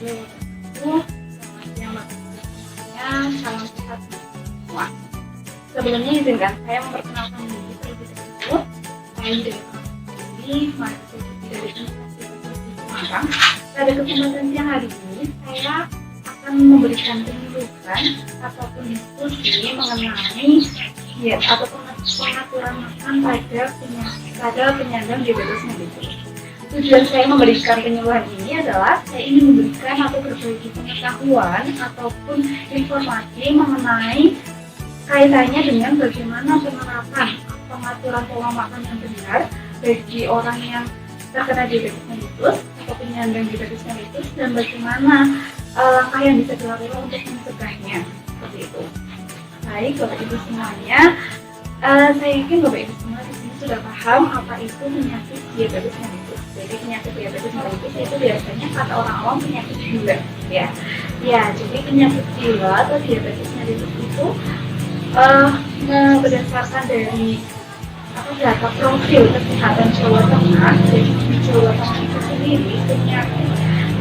Assalamualaikum. Selamat siang Bapak Ibu semuanya. Salam sehat semua. Sebelumnya izinkan saya memperkenalkan diri terlebih dahulu. Saya dari ini mahasiswa dari Universitas Semarang. Pada kesempatan siang hari ini saya akan memberikan penjelasan ataupun diskusi mengenai diet atau pengaturan makan pada penyandang diabetes mellitus. Tujuan saya memberikan penyuluhan ini adalah saya ingin memberikan atau berbagi pengetahuan ataupun informasi mengenai kaitannya dengan bagaimana penerapan pengaturan pola makan yang benar bagi orang yang terkena diabetes mellitus atau penyandang diabetes mellitus dan bagaimana langkah yang bisa dilakukan untuk mencegahnya, seperti itu. Baik Bapak Ibu semuanya, saya yakin Bapak Ibu semua di sini sudah paham apa itu penyakit diabetes mellitus. Jadi penyakit diabetes mellitus itu biasanya kata orang awam penyakit gula, ya. Jadi penyakit gula atau diabetes mellitus itu berdasarkan dari data profil kesehatan Jawa Tengah. Jadi di Jawa Tengah itu sendiri penyakit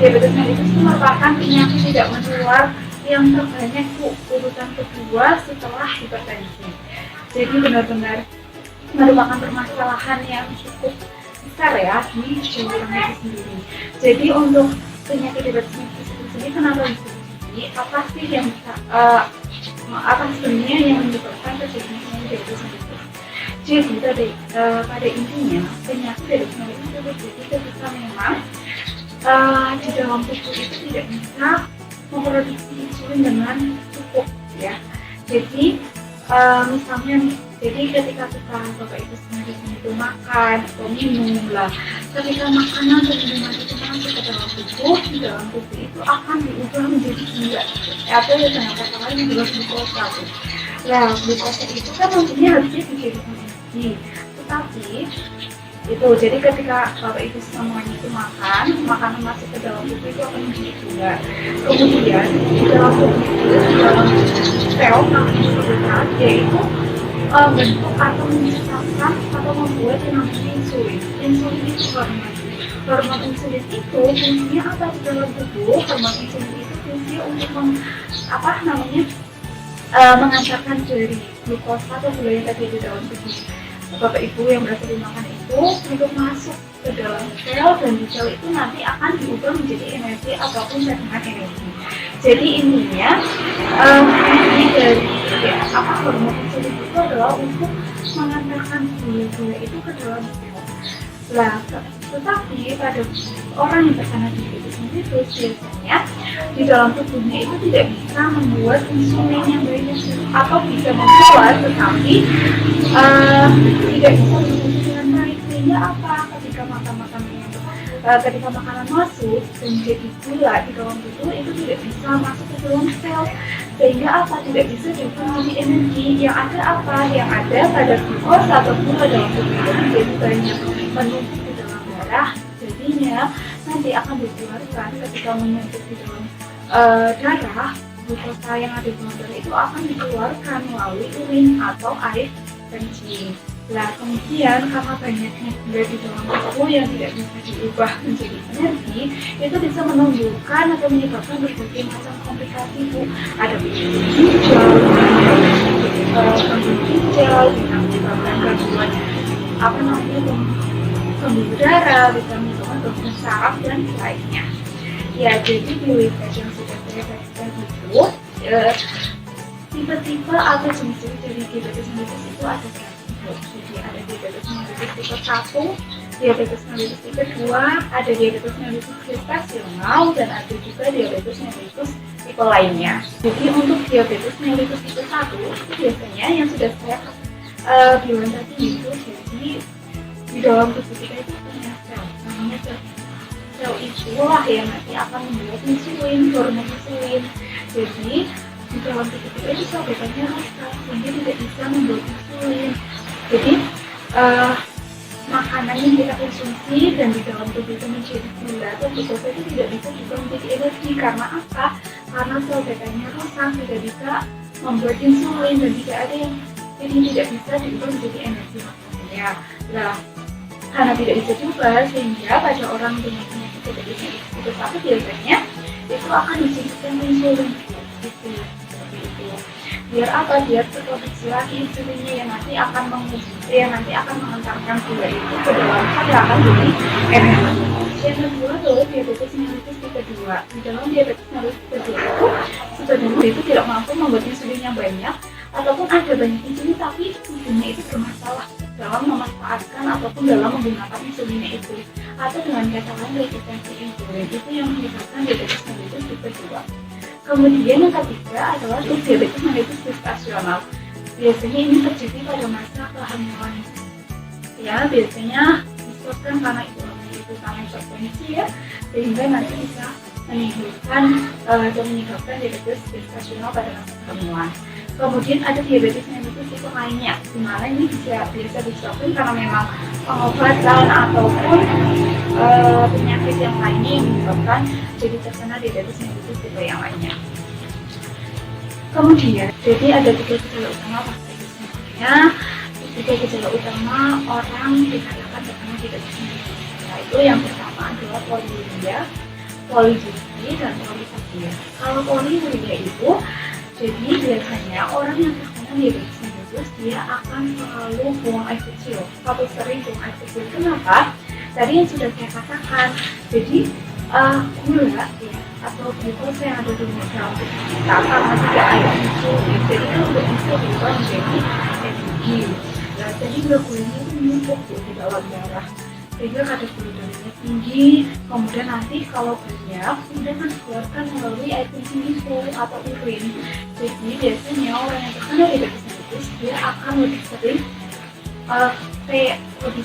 diabetes mellitus itu merupakan penyakit tidak menular yang terbanyak urutan kedua setelah hipertensi. Jadi benar-benar merupakan permasalahan yang cukup besar ya di Jawa Tengah itu sendiri. Jadi untuk penyakit diabetes mellitus itu sendiri kenapa bisa terjadi? Apa sih yang apa sebenarnya yang menyebabkan terjadinya diabetes mellitus? Jadi pada intinya penyakit diabetes mellitus itu terjadi ketika memang di dalam tubuh itu tidak bisa memproduksi insulin dengan cukup, ya. Jadi misalnya nih, jadi ketika kita Bapak Ibu sendiri itu makan atau minum lah, ketika makanan atau minuman itu masuk ke dalam tubuh, di dalam tubuh itu akan diubah menjadi gula, atau dengan kata lain juga glukosa. Nah, glukosa itu kan nantinya harusnya dijadikan energi, tetapi itu jadi ketika Bapak Ibu semuanya itu makanan masuk ke dalam tubuh itu akan menjadi gula. Kemudian di dalam tubuh itu, di dalam sel namanya yaitu bentuk atau menciptakan atau membuat yang namanya insulin. Insulin itu hormon insulin itu fungsinya apa di dalam tubuh? Hormon insulin itu fungsinya untuk mengantarkan dari glukosa atau gula yang tadi di dalam tubuh Bapak Ibu yang berasal dari makan itu untuk masuk ke dalam sel, dan di sel itu nanti akan diubah menjadi energi ataupun cadangan energi. Jadi intinya dari hormon insulin itu adalah untuk mengantarkan gula-gula itu ke dalam sel. Nah, tetapi pada orang yang terkena diabetes mellitus biasanya di dalam tubuhnya itu tidak bisa membuat insulin yang banyak atau bisa membuat tetapi tidak bisa berfungsi dengan baik, sehingga ketika makanan masuk dan jadi gula di dalam tubuh itu tidak bisa masuk ke dalam sel, sehingga tidak bisa diubah menjadi energi. Yang ada pada glukosa atau gula dalam tubuh itu menjadi banyak menumpuk di dalam darah, jadinya nanti akan dikeluarkan ketika menumpuk di dalam darah. Glukosa yang ada di dalam darah itu akan dikeluarkan melalui urin atau air kencing. Nah, kemudian karena banyaknya gula di dalam tubuh yang tidak bisa diubah menjadi energi, itu bisa menunjukkan atau menyebabkan berbagai macam komplikasi, Bu. Ada penyakit ginjal, bisa menyebabkan gangguan pembuluh darah, bisa menyebabkan gangguan saraf dan lainnya. Ya, jadi di website yang sudah saya bagikan itu tipe-tipe atau jenis dari diabetes mellitus itu ada berapa? Jadi ada diabetes mellitus tipe 1, diabetes mellitus tipe 2, ada diabetes mellitus gestasional, dan ada juga diabetes mellitus tipe lainnya. Jadi untuk diabetes mellitus tipe 1 itu biasanya yang sudah saya bilang tadi itu, jadi di dalam tubuh kita itu punya sel, namanya sel itulah yang nanti akan membuat insulin, hormon insulin. Jadi di dalam tubuh kita itu sel betanya rusak sehingga tidak bisa membuat insulin. Jadi makanan yang kita konsumsi dan di dalam tubuh itu menjadi gula atau glukosa itu tidak bisa juga menjadi energi. Karena apa? Karena sel betanya rusak, tidak bisa membuat insulin dan tidak bisa diubah menjadi energi makanannya. Nah, karena tidak bisa diubah sehingga pada orang dengan penyakit diabetes mellitus tipe 1 biasanya itu akan disuntikan insulin gitu. Biar apa? Biar terproduksi lagi insulinnya yang nanti akan mengantarkan gula itu ke dalam sel yang akan jadi energi. Yang kedua adalah diabetes mellitus tipe 2. Di dalam diabetes mellitus tipe 2 itu sebenarnya itu tidak mampu membuat insulin yang banyak, ataupun ada banyak insulin tapi insulinnya itu bermasalah dalam memanfaatkan ataupun dalam menggunakan insulinnya itu, atau dengan kata lain resistensi insulin, itu yang menyebabkan diabetes mellitus tipe 2. Kemudian yang ketiga adalah diabetes mellitus gestasional. Biasanya ini terjadi pada masa kehamilan. Ya, biasanya disebabkan karena itu sangat intervensi ya, sehingga nanti bisa menimbulkan atau menyebabkan diabetes gestasional pada masa kehamilan. Kemudian ada diabetes mellitus tipe lainnya, di mana ini biasa disebabkan karena memang pengobatan ataupun penyakit yang lainnya yang menyebabkan jadi terkena diabetes mellitus tipe yang lainnya. Kemudian, jadi ada 3 gejala utama pada semuanya. 3 gejala utama orang dikatakan terkena diabetes mellitus. Yaitu yang pertama adalah poliuria, poligesti, dan polisakia. Kalau poliuria itu, jadi biasanya orang yang terkena diabetes mellitus dia akan selalu buang air kecil atau sering buang air kecil. Kenapa? Tadi yang sudah saya katakan, jadi gula ya, atau glukosa yang ada di dalam tubuh kita karena tidak ada insulin, jadi kan untuk insulin berubah menjadi energi. Nah, jadi gula-gulanya itu menumpuk di dalam darah, sehingga kadar gula darahnya tinggi. Kemudian nanti kalau banyak, kemudian kan dikeluarkan melalui air kencing itu atau urin. Jadi biasanya orang yang terkena diabetes mellitus dia akan lebih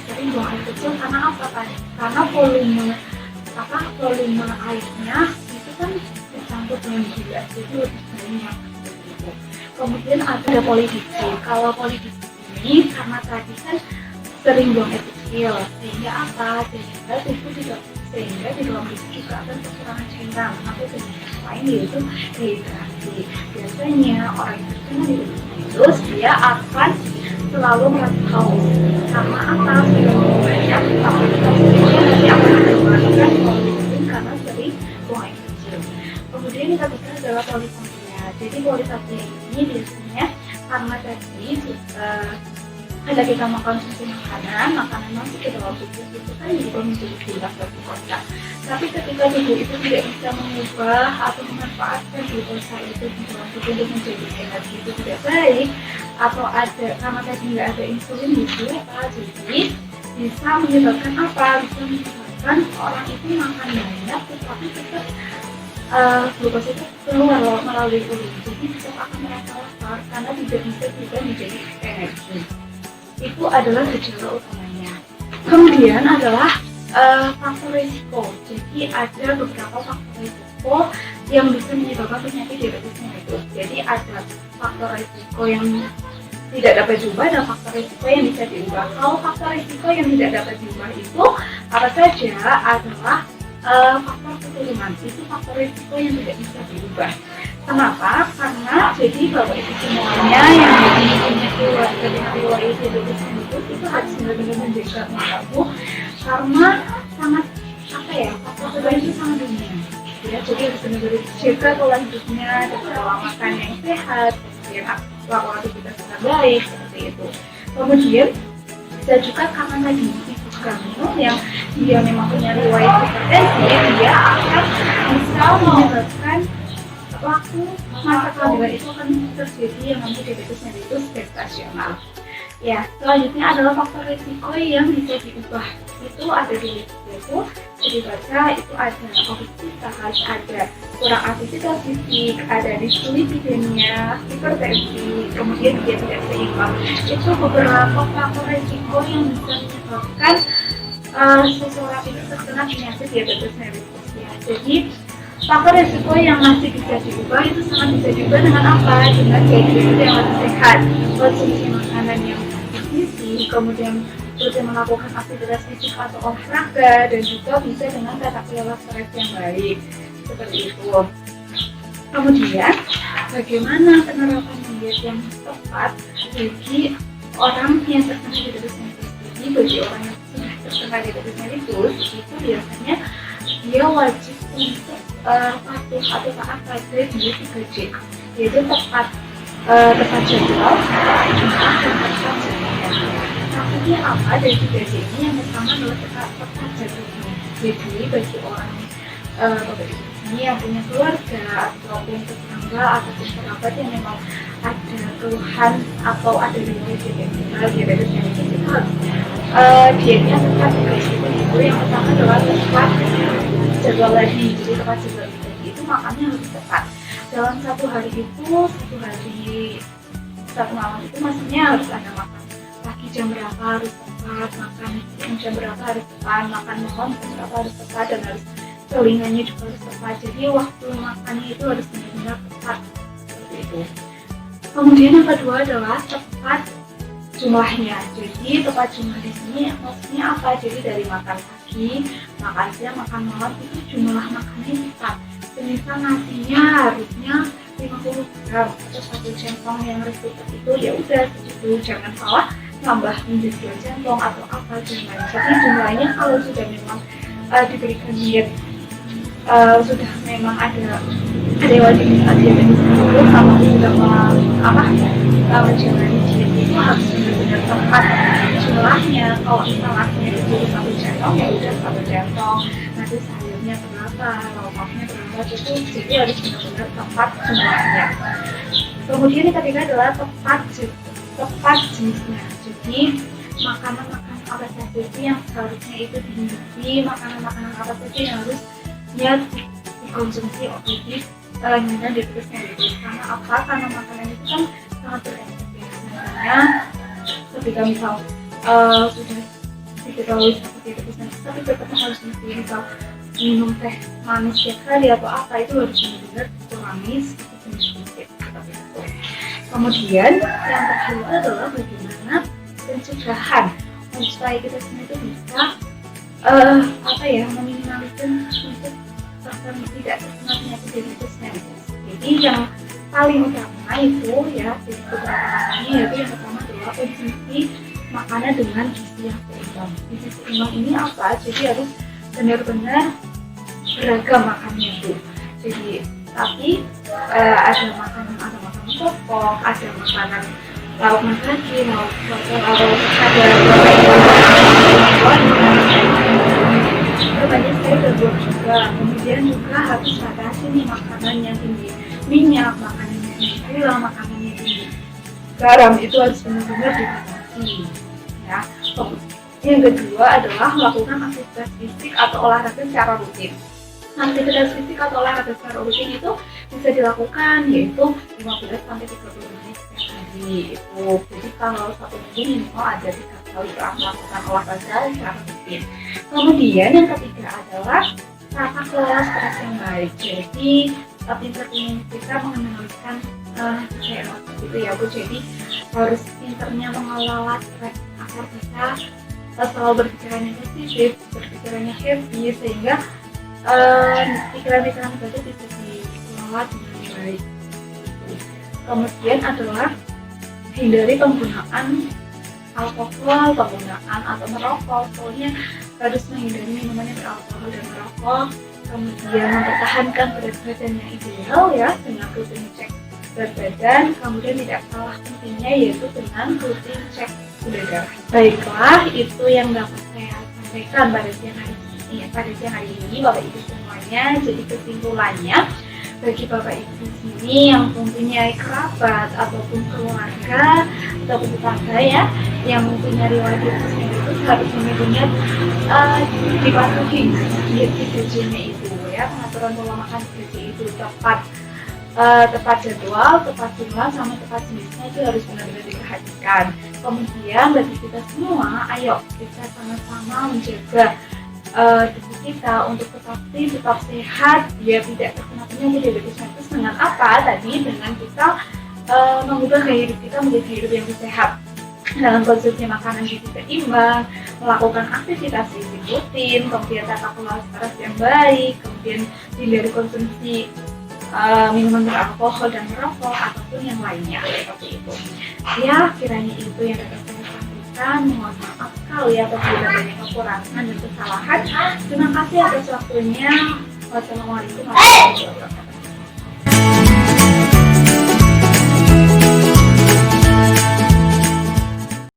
sering buang air kecil. Karena apa kan? Karena volume airnya itu kan tercampur dengan gula, jadi lebih banyak gitu. Kemudian ada polidipsi. Kalau polidipsi ini karena tadi kan sering buang air kecil, sehingga apa? Sehingga di dalam tubuh juga akan kekurangan cairan atau penyakit lain, yaitu dehidrasi. Biasanya orang yang terkena diabetes mellitus dia akan selalu merasa haus karena apa? Sudah banyak aktivitas fisiknya nanti akan menyebabkan polidipsi karena sering buang air kecil. Kemudian yang ketiga adalah polisakia. Jadi polisakia ini biasanya karena tadi ada kita mengkonsumsi makanan masuk ke dalam tubuh itu kan juga menjadi gula glukosa. Tapi ketika tubuh itu tidak bisa mengubah atau memanfaatkan glukosa itu di dalam tubuh untuk menjadi energi itu tidak baik, atau ada karena tadi nggak ada insulin gitu, jadi bisa menyebabkan apa? Bisa menyebabkan orang itu makan banyak tetapi tetap glukosa itu keluar melalui urin, jadi tetap akan merasa lapar karena tidak bisa juga menjadi energi. Itu adalah gejala utamanya. Kemudian adalah faktor risiko. Jadi ada beberapa faktor risiko yang bisa menyebabkan penyakit diabetes mellitus. Jadi ada faktor risiko yang tidak dapat diubah dan faktor risiko yang bisa diubah. Kalau faktor risiko yang tidak dapat diubah itu apa saja? Adalah faktor keturunan. Itu faktor risiko yang tidak bisa diubah. Kenapa? Karena jadi bapak ibu semuanya yang punya keluarga dengan riwayat diabetes mellitus itu harus benar-benar menjaga anak-anakku, karena sangat faktor keturunan itu sangat dominan. Ya, jadi harus benar-benar jaga pola hidupnya, pola makan yang sehat, kemudian pola aktivitas yang baik seperti itu. Kemudian bisa juga karena tadi ibu hamil yang dia memang punya riwayat hipertensi, dia akan bisa menyebabkan waktu masa kehamilan itu akan terjadi yang namanya diabetes mellitus gestasional. Ya, selanjutnya adalah faktor risiko yang bisa diubah. Itu ada di itu dibaca itu ada obesitas, ada kurang aktivitas fisik, ada dislipidemia, hipertensi, kemudian dia tidak seimbang. Itu beberapa faktor risiko yang bisa menyebabkan seseorang itu terkena penyakit diabetes mellitus. Ya, jadi faktor risiko yang masih bisa diubah itu sangat bisa diubah dengan apa? Dengan gaya hidup yang lebih sehat, konsumsi makanan yang bergizi, kemudian rutin melakukan aktivitas fisik atau olahraga, dan juga bisa dengan tata kelola stres yang baik seperti itu. Kemudian bagaimana penerapan diet yang tepat bagi orang yang terkena diabetes mellitus? Jadi bagi orang yang sudah terkena diabetes mellitus itu biasanya dia wajib untuk patuh atau taat pada di 3J, yaitu tepat jadwal, tepat jumlah, dan tepat jadwal. Maksudnya apa dari 3J ini? Yang pertama adalah tepat jadwal. Jadi bagi orang bapak ibu ini yang punya keluarga ataupun tetangga ataupun kerabat yang memang ada keluhan atau ada riwayat diabetes mellitus, itu harus dietnya tepat guys. Itu yang pertama adalah tepat jadwal lagi. Jadi tepat jadwal lagi itu makannya harus tepat dalam satu hari satu malam itu, maksudnya harus ada makan pagi jam berapa harus tepat, makan jam berapa harus tepat, makan malam jam berapa harus tepat, dan harus selingannya juga harus tepat. Jadi waktu makannya itu harus benar-benar tepat seperti itu. Kemudian yang kedua adalah tepat jumlahnya. Jadi tepat jumlah di sini maksudnya apa? Jadi dari makan pagi, makan siang, makan malam itu jumlah makannya tepat. Misal nasinya harusnya 50 gram atau 1 centong yang harus tetap itu, ya udah segitu, jangan salah tambah menjadi 2 centong atau apa jangan. Jadi jumlahnya kalau sudah memang diberikan diet, sudah memang ada wajib diabetes tersebut, kalau sudah menjalani diet itu harus benar-benar tepat jumlahnya. Kalau misal nasinya itu 1 centong, ya udah 1 centong. Nanti sayurnya berapa, lauknya berapa, itu jadi harus benar-benar tepat jumlahnya. Kemudian yang ketiga adalah tepat jenisnya. Jadi makanan apa saja sih yang seharusnya itu dihindari, makanan apa saja yang harusnya dikonsumsi oleh penyandang diabetes mellitus. Karena apa? Karena makanan itu kan sangat berefek ya. Misalnya ketika misal sudah diketahui seperti diabetes mellitus, tapi tetap harus misal minum teh manis setiap hari atau apa, itu harus benar-benar dikurangi sedikit. Kemudian yang terakhir adalah bagaimana pencegahan supaya kita semua itu bisa meminimalisir untuk tidak terkena penyakit diabetes mellitus. Jadi yang paling utama itu ya dari beberapa ini, yaitu yang pertama adalah konsumsi makanan dengan gizi yang seimbang. Gizi seimbang ini apa? Jadi harus benar-benar beragam makannya itu. Jadi tapi ada makanan pokok, ada makanan lauk nabati, lauk ada banyak sekali berbuat juga. Kemudian juga harus batasi nih makanan yang tinggi minyak, makanan yang tinggi gula, makanan yang tinggi garam, itu harus benar-benar dibatasi ya. Yang kedua adalah melakukan aktivitas fisik atau olahraga secara rutin. Aktivitas fisik atau olahraga secara rutin itu bisa dilakukan yaitu 15-30 menit setiap hari itu. Jadi kalau satu minggu minimal ada 3 kali melakukan olahraga secara rutin. Kemudian yang ketiga adalah tata kelola stres yang baik. Jadi pinter-pinter kita mengendalikan emosi gitu ya Bu. Jadi harus pinternya mengelola stres agar kita selalu berpikirannya positif, berpikirannya happy, sehingga pikiran-pikiran negatif bisa dikelola dengan baik. Kemudian adalah hindari penggunaan alkohol, penggunaan atau merokok. Pokoknya harus menghindari minuman yang beralkohol dan merokok. Kemudian mempertahankan berat badan yang ideal ya dengan rutin cek berat badan. Kemudian tidak kalah pentingnya yaitu dengan rutin cek gula darah. Baiklah, itu yang dapat saya sampaikan pada siang hari ini Bapak Ibu semuanya. Jadi kesimpulannya, bagi Bapak Ibu di sini yang mempunyai kerabat ataupun keluarga ataupun tetangga ya yang mempunyai riwayat diabetes mellitus, harus benar-benar dipatuhi diet 3J-nya itu ya, pengaturan pola makan 3J itu tepat jadwal, tepat jumlah, sama tepat jenisnya itu harus benar-benar diperhatikan. Kemudian bagi kita semua, ayo kita sama-sama menjaga tubuh kita untuk tetap sehat biar tidak terkena penyakit diabetes mellitus. Dengan apa? Tadi dengan kita mengubah gaya hidup kita menjadi hidup yang sehat dengan konsumsi makanan gizi seimbang, melakukan aktivitas fisik rutin, kemudian tata kelola stres yang baik, kemudian hindari konsumsi minuman beralkohol dan merokok ataupun yang lainnya seperti itu. Ya, kiranya itu yang dapat saya sampaikan. Mohon maaf sekali apabila banyak kekurangan dan kesalahan. Terima kasih atas waktunya. Wassalamualaikum warahmatullahi wabarakatuh.